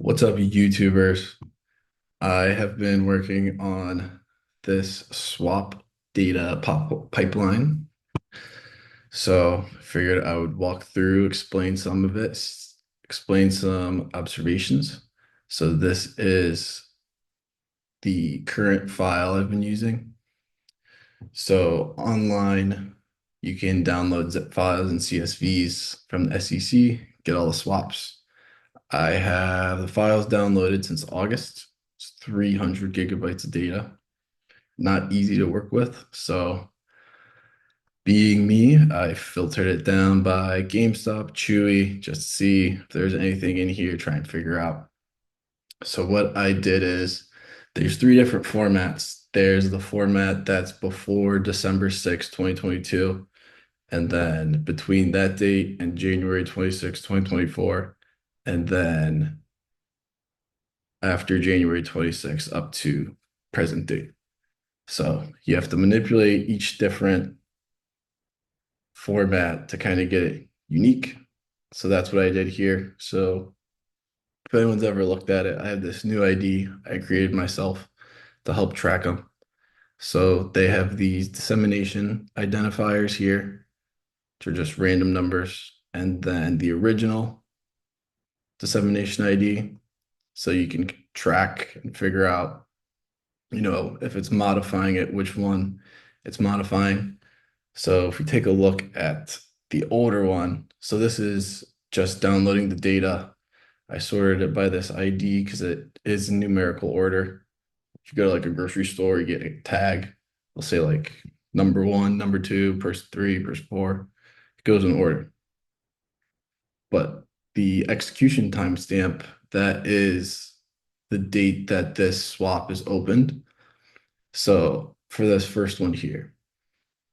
What's up, YouTubers? I have been working on this swap data pipeline. So I figured I would walk through, explain some of it, explain some observations. So this is the current file I've been using. So online, you can download zip files and CSVs from the SEC, get all the swaps. I have the files downloaded since August. It's 300 gigabytes of data. Not easy to work with. So, being me, I filtered it down by GameStop, Chewy, just to see if there's anything in here, try and figure out. So, what I did is there's three different formats. There's the format that's before December 6, 2022, and then between that date and January 26, 2024, and then after January 26th up to present date. So you have to manipulate each different format to kind of get it unique. So that's what I did here. So if anyone's ever looked at it, I have this new ID I created myself to help track them. So they have these dissemination identifiers here, which are just random numbers, and then the original dissemination ID. So you can track and figure out if it's modifying it, which one it's modifying. So if we take a look at the older one, so this is just downloading the data. I sorted it by this ID because it is in numerical order. If you go to like a grocery store, you get a tag. They'll say like number one, number two, person three, person four. It goes in order. But the execution timestamp, that is the date that this swap is opened. So for this first one here,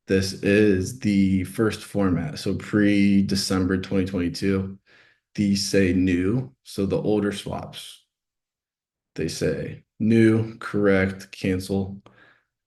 this is the first format. So pre-December 2022, these say new. So the older swaps, they say new, correct, cancel.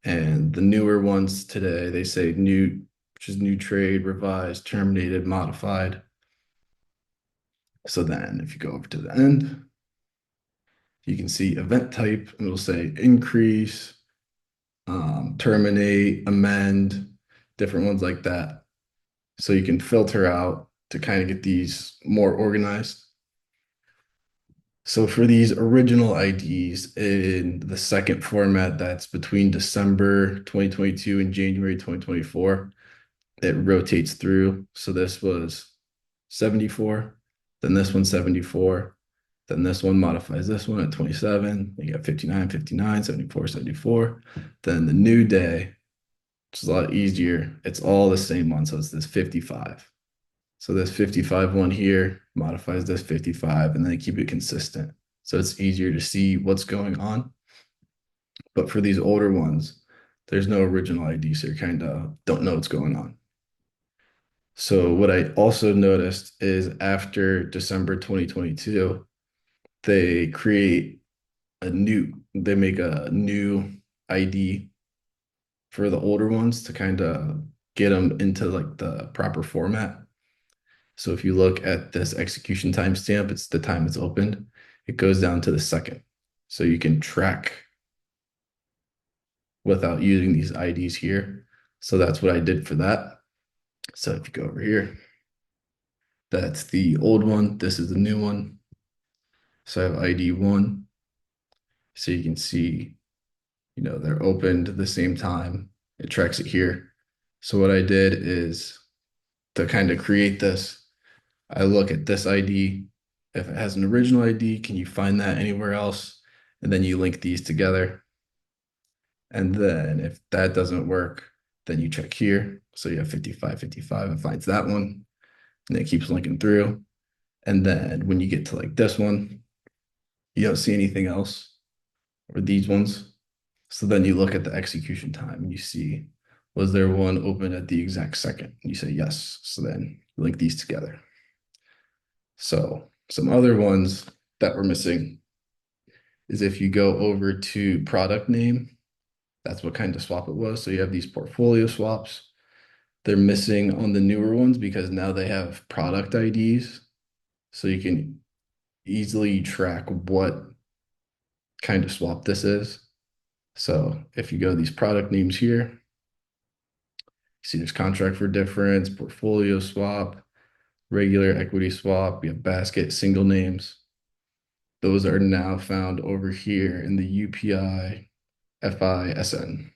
And the newer ones today, they say new, which is new trade, revised, terminated, modified. So then if you go over to the end, you can see event type, and it'll say increase, terminate, amend, different ones like that. So you can filter out to kind of get these more organized. So for these original IDs in the second format that's between December 2022 and January 2024, it rotates through. So this was 74, then this one 74, then this one modifies this one at 27. You got 59, 59, 74, 74. Then the new day, which is a lot easier, it's all the same one. So it's this 55. So this 55 one here modifies this 55, and then keep it consistent. So it's easier to see what's going on. But for these older ones, there's no original ID, so you kind of don't know what's going on. So what I also noticed is after December 2022, they make a new ID for the older ones to kind of get them into like the proper format. So if you look at this execution timestamp, it's the time it's opened. It goes down to the second. So you can track without using these IDs here. So that's what I did for that. So if you go over here, that's the old one. This is the new one. So I have ID one. So you can see, they're opened at the same time. It tracks it here. So what I did is to kind of create this, I look at this ID. If it has an original ID, can you find that anywhere else? And then you link these together. And then if that doesn't work, then you check here. So you have 55, 55, it finds that one. And it keeps linking through. And then when you get to like this one, you don't see anything else or these ones. So then you look at the execution time and you see, was there one open at the exact second? And you say yes. So then you link these together. So some other ones that we're missing is if you go over to product name, that's what kind of swap it was. So you have these portfolio swaps. They're missing on the newer ones because now they have product IDs. So you can easily track what kind of swap this is. So if you go to these product names here, you see there's contract for difference, portfolio swap, regular equity swap, you have basket, single names. Those are now found over here in the UPI FISN.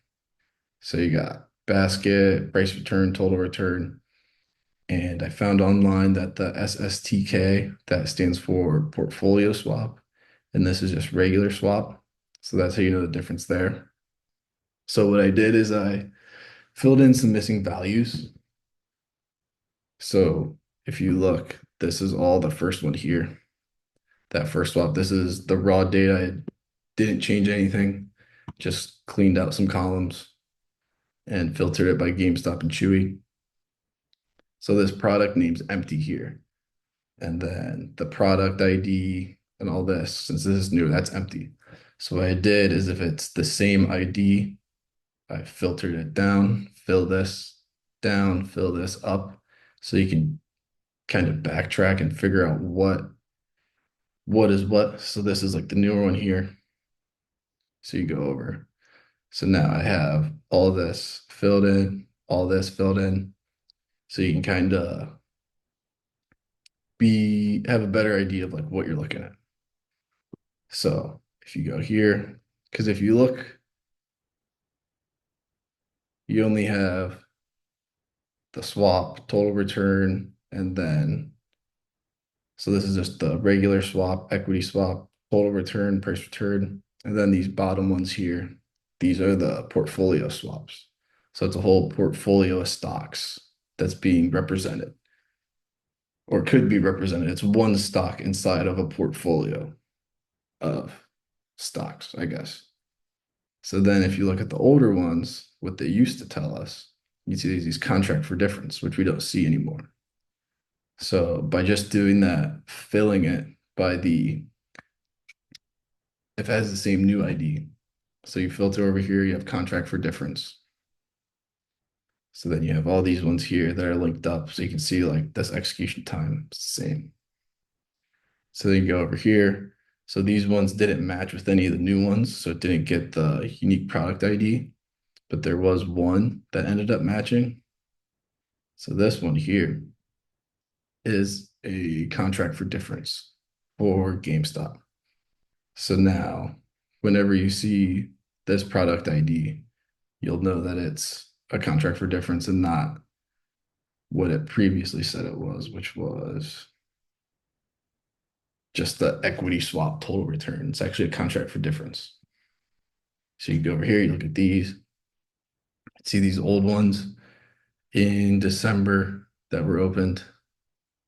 So you got basket, price return, total return. And I found online that the SSTK, that stands for portfolio swap, and this is just regular swap. So that's how you know the difference there. So what I did is I filled in some missing values. So if you look, this is all the first one here. That first swap, this is the raw data. I didn't change anything, just cleaned out some columns and filtered it by GameStop and Chewy. So this product name's empty here. And then the product ID and all this, since this is new, that's empty. So what I did is if it's the same ID, I filtered it down, fill this down, fill this up, so you can kind of backtrack and figure out what is what. So this is like the newer one here. So you go over. So now I have all this filled in, all this filled in. So you can kind of have a better idea of like what you're looking at. So if you go here, because if you look, you only have the swap, total return, and then, so this is just the regular swap, equity swap, total return, price return. And then these bottom ones here, these are the portfolio swaps. So it's a whole portfolio of stocks that's being represented or could be represented. It's one stock inside of a portfolio of stocks, I guess. So then if you look at the older ones, what they used to tell us, you see these contract for difference, which we don't see anymore. So by just doing that, filling it by if it has the same new ID. So you filter over here, you have contract for difference. So then you have all these ones here that are linked up. So you can see like this execution time is the same. So then you go over here. So these ones didn't match with any of the new ones. So it didn't get the unique product ID, but there was one that ended up matching. So this one here is a contract for difference for GameStop. So now, whenever you see this product ID, you'll know that it's a contract for difference and not what it previously said it was, which was just the equity swap total return. It's actually a contract for difference. So you go over here, you look at these, see these old ones in December that were opened,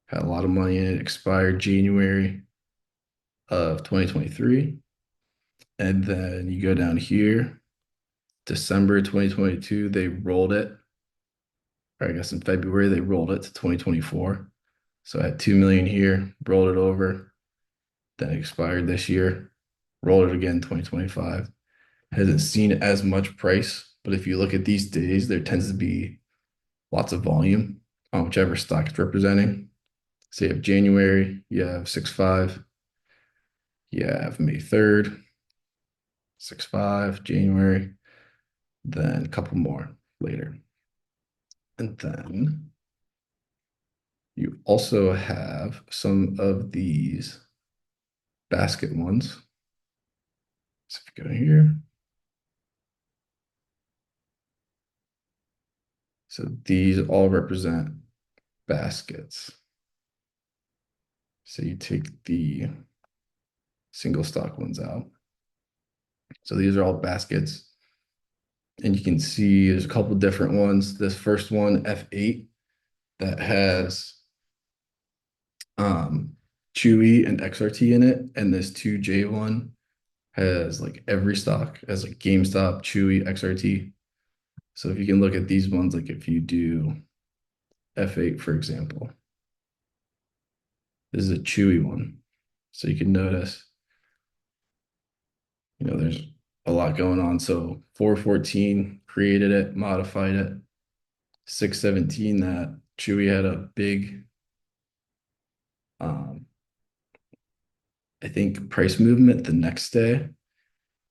had a lot of money in it, expired January of 2023. And then you go down here, December 2022, they rolled it. Or I guess in February, they rolled it to 2024. So I had 2 million here, rolled it over, then it expired this year, rolled it again 2025. Hasn't seen as much price, but if you look at these days, there tends to be lots of volume on whichever stock it's representing. So you have January, you have 6.5, you have May 3rd, 6.5, January, then a couple more later. And then you also have some of these basket ones. So if you go here, so these all represent baskets. So you take the single stock ones out. So these are all baskets. And you can see there's a couple different ones. This first one, F8, that has Chewy and XRT in it. And this 2J1 has like every stock, has like GameStop, Chewy, XRT. So if you can look at these ones, like if you do F8, for example, this is a Chewy one. So you can notice, there's a lot going on. So 414 created it, modified it. 617, that Chewy had a big I think price movement the next day.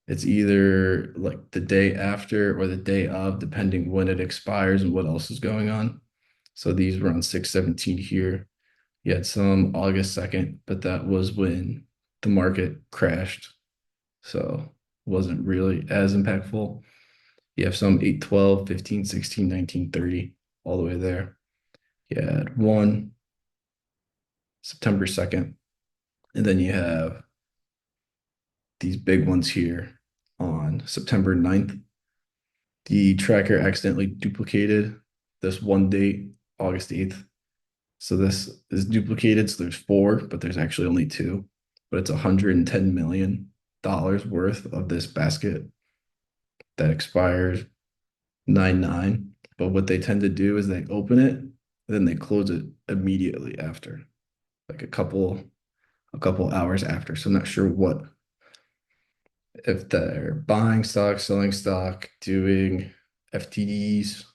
It's either like the day after or the day of, depending when it expires and what else is going on. So these were on 6/17 here. You had some August 2nd, but that was when the market crashed. So wasn't really as impactful. You have some 8/12, 15, 16, 19, 30, all the way there. You had one September 2nd, and then you have these big ones here on September 9th. The tracker accidentally duplicated this one date, August 8th. So this is duplicated. So there's four, but there's actually only two. But it's $110 million worth of this basket that expires 9/9. But what they tend to do is they open it, then they close it immediately after, like a couple hours after. So I'm not sure what if they're buying stock, selling stock, doing FTDs,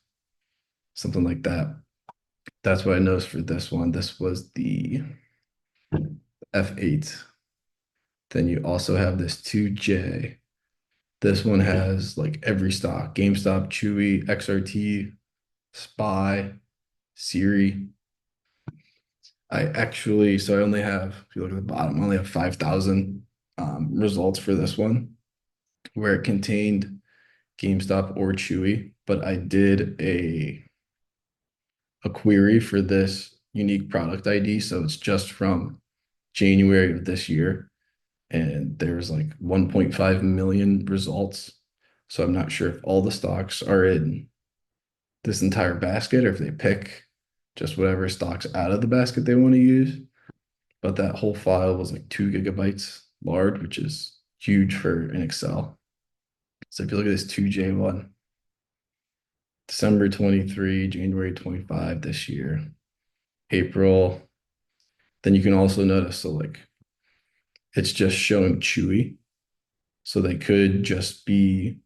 something like that. That's what I noticed for this one. This was the F8. Then you also have this 2J. This one has like every stock: GameStop, Chewy, XRT, SPY, Siri. So I only have, if you look at the bottom, I only have 5,000 results for this one where it contained GameStop or Chewy, but I did a query for this unique product ID. So it's just from January of this year. And there's like 1.5 million results. So I'm not sure if all the stocks are in this entire basket or if they pick just whatever stocks out of the basket they want to use. But that whole file was like 2 GB large, which is huge for an Excel. So if you look at this 2J one, December 23, January 25 this year, April. Then you can also notice, so like it's just showing Chewy. So they could just be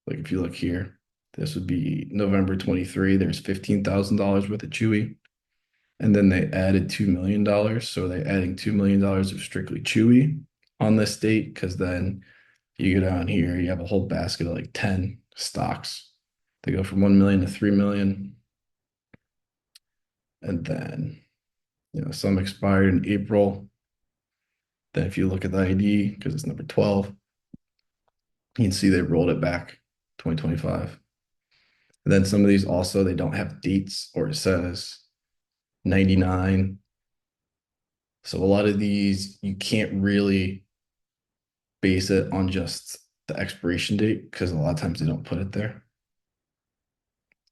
like if you look here, this would be November 23. There's $15,000 worth of Chewy. And then they added $2 million. So they adding $2 million of strictly Chewy on this date. Cause then you go down here, you have a whole basket of like 10 stocks. They go from 1 million to 3 million. And then, some expired in April. Then if you look at the ID, because it's number 12, you can see they rolled it back 2025. And then some of these also, they don't have dates or it says 99. So a lot of these, you can't really base it on just the expiration date because a lot of times they don't put it there.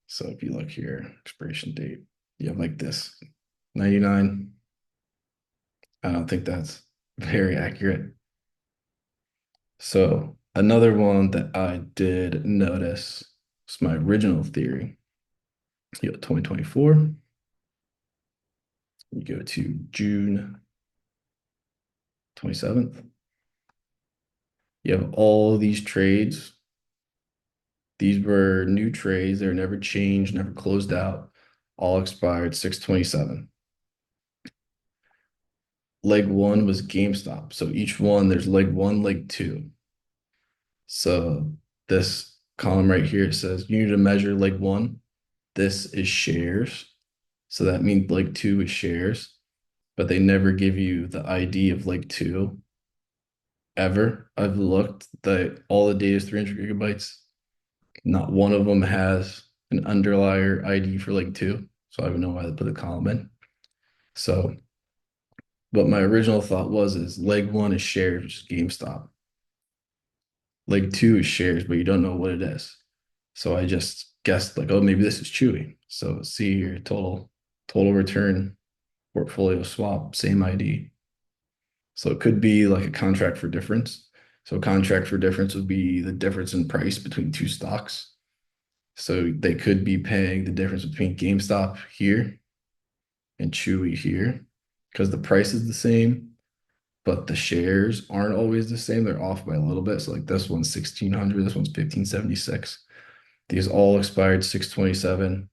So if you look here, expiration date, you have like this 99. I don't think that's very accurate. So another one that I did notice was my original theory. 2024. You go to June 27th. You have all these trades. These were new trades. They were never changed, never closed out. All expired 6/27. Leg one was GameStop. So each one, there's leg one, leg two. So this column right here, it says you need to measure leg one. This is shares. So that means leg two is shares, but they never give you the ID of leg two ever. I've looked that all the data is 300 gigabytes. Not one of them has an underlier ID for leg two. So I don't know why they put a column in. So, but my original thought is leg one is shares, which is GameStop. Leg two is shares, but you don't know what it is. So I just guessed like, oh, maybe this is Chewy. So see your total return portfolio swap, same ID. So it could be like a contract for difference. So contract for difference would be the difference in price between two stocks. So they could be paying the difference between GameStop here and Chewy here because the price is the same, but the shares aren't always the same. They're off by a little bit. So like this one's 1,600, this one's 1,576. These all expired 6/27.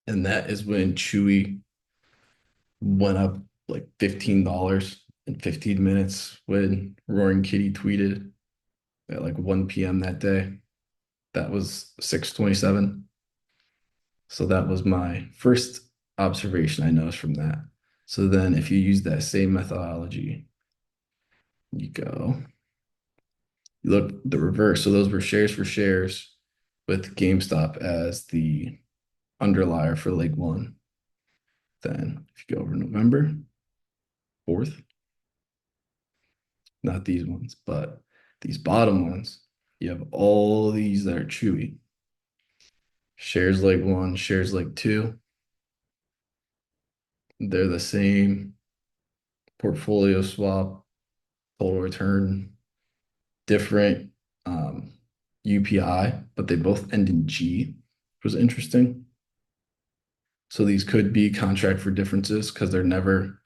And that is when Chewy went up like $15. in 15 minutes when Roaring Kitty tweeted at like 1 p.m. that day. That was 6:27. So that was my first observation I noticed from that. So then if you use that same methodology, you go, you look the reverse. So those were shares for shares with GameStop as the underlier for leg one. Then if you go over November 4th, not these ones, but these bottom ones, you have all these that are chewy. Shares leg one, shares leg two. They're the same portfolio swap, total return, different UPI, but they both end in G, which was interesting. So these could be contract for differences because they're never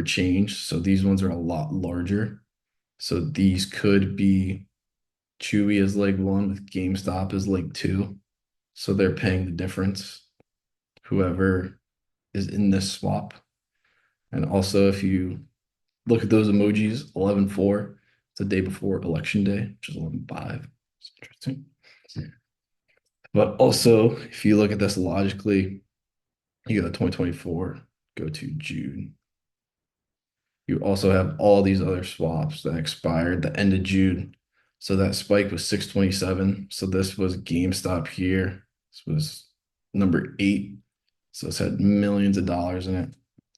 changed. So these ones are a lot larger. So these could be Chewy as leg one with GameStop as leg two. So they're paying the difference, whoever is in this swap. And also, if you look at those emojis, 11/4, it's the day before election day, which is 11/5. It's interesting. But also, if you look at this logically, you go to 2024, go to June. You also have all these other swaps that expired the end of June. So that spike was 627. So this was GameStop here. This was number 8. So it's had millions of dollars in it.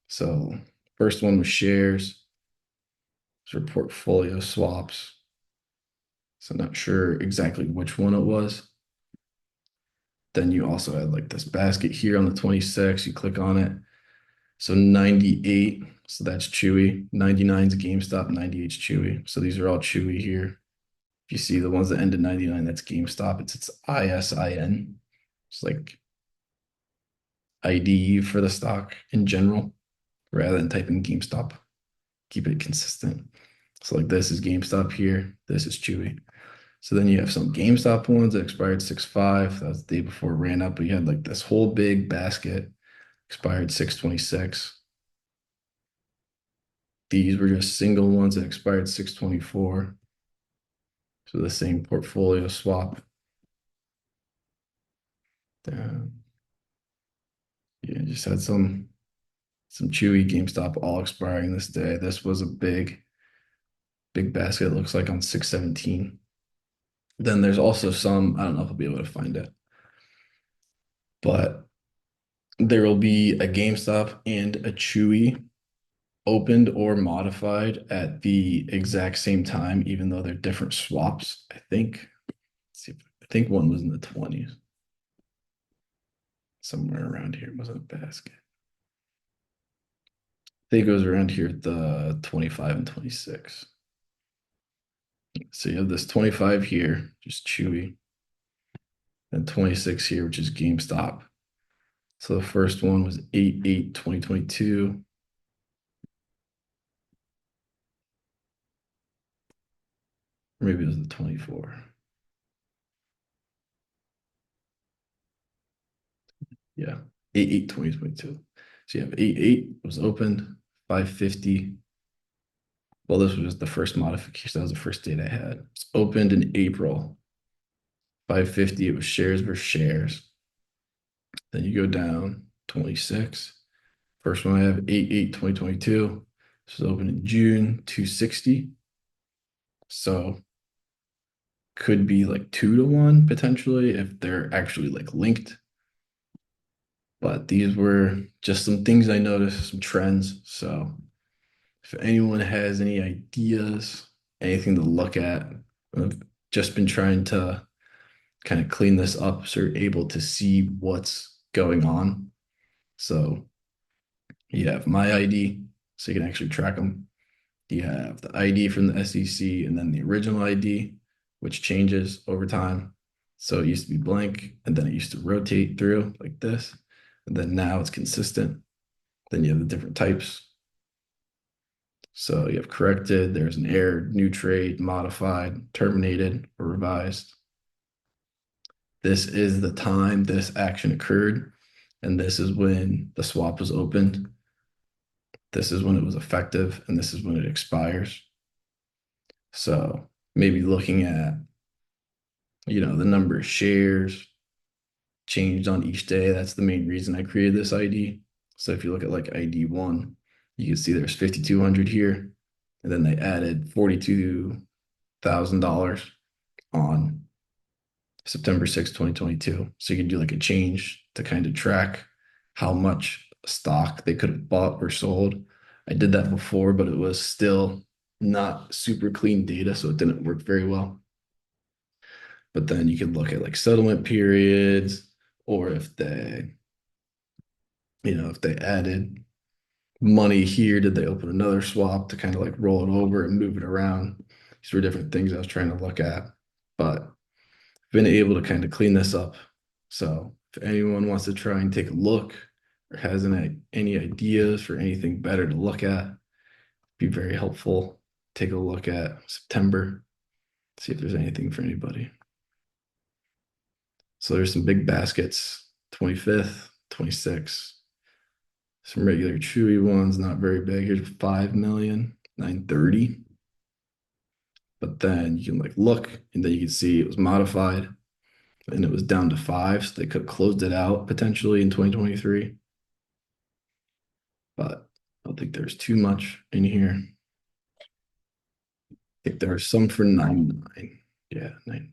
So first one was shares. These are portfolio swaps. So not sure exactly which one it was. Then you also had like this basket here on the 26th. You click on it. So 98, so that's Chewy. 99 is GameStop, 98 is Chewy. So these are all Chewy here. If you see the ones that end in 99, that's GameStop. It's ISIN. It's like ID for the stock in general, rather than typing GameStop. Keep it consistent. So like this is GameStop here. This is Chewy. So then you have some GameStop ones that expired 6/5. That was the day before it ran up, but you had like this whole big basket expired 6/26. These were just single ones that expired 6/24. So the same portfolio swap. Down. Yeah, just had some Chewy GameStop all expiring this day. This was a big basket, it looks like on 6/17. Then there's also some, I don't know if I'll be able to find it, but there will be a GameStop and a Chewy opened or modified at the exact same time, even though they're different swaps. I think, let's see, I think one was in the 20s. Somewhere around here was a basket. I think it goes around here at the 25 and 26. So you have this 25 here, just Chewy, and 26 here, which is GameStop. So the first one was 8/8/2022. Maybe it was the 24. Yeah, 8/8/2022. So you have 8/8 was opened, 550. Well, this was just the first modification. That was the first date I had. It's opened in April. 550, it was shares versus shares. Then you go down 26. First one I have 8/8/2022. This was open in June, 260. So could be like 2-to-1 potentially if they're actually like linked. But these were just some things I noticed, some trends. So if anyone has any ideas, anything to look at, I've just been trying to kind of clean this up so you're able to see what's going on. So you have my ID, so you can actually track them. You have the ID from the SEC and then the original ID, which changes over time. So it used to be blank and then it used to rotate through like this. And then now it's consistent. Then you have the different types. So you have corrected, there's an error, new trade, modified, terminated, or revised. This is the time this action occurred, and this is when the swap was opened. This is when it was effective, and this is when it expires. So maybe looking at, the number of shares changed on each day. That's the main reason I created this ID. So if you look at like ID one, you can see there's 5,200 here. And then they added $42,000 on September 6th, 2022. So you can do like a change to kind of track how much stock they could have bought or sold. I did that before, but it was still not super clean data, so it didn't work very well. But then you could look at like settlement periods, or if they added money here, did they open another swap to kind of like roll it over and move it around? These were different things I was trying to look at, but been able to kind of clean this up. So if anyone wants to try and take a look or has any ideas for anything better to look at, be very helpful. Take a look at September, see if there's anything for anybody. So there's some big baskets, 25th, 26th, some regular chewy ones, not very big. Here's 5 million, 930. But then you can like look and then you can see it was modified and it was down to 5. So they could have closed it out potentially in 2023. But I don't think there's too much in here. I think there are some for 99. Yeah, 99.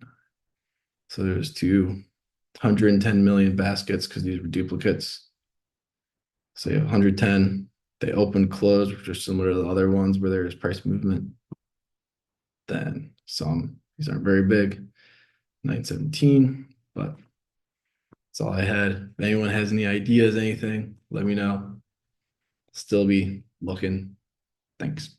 So there's 210 million baskets because these were duplicates. So you have 110. They open, close, which are similar to the other ones where there is price movement. Then some, these aren't very big, 917, but that's all I had. If anyone has any ideas, anything, let me know. Still be looking. Thanks.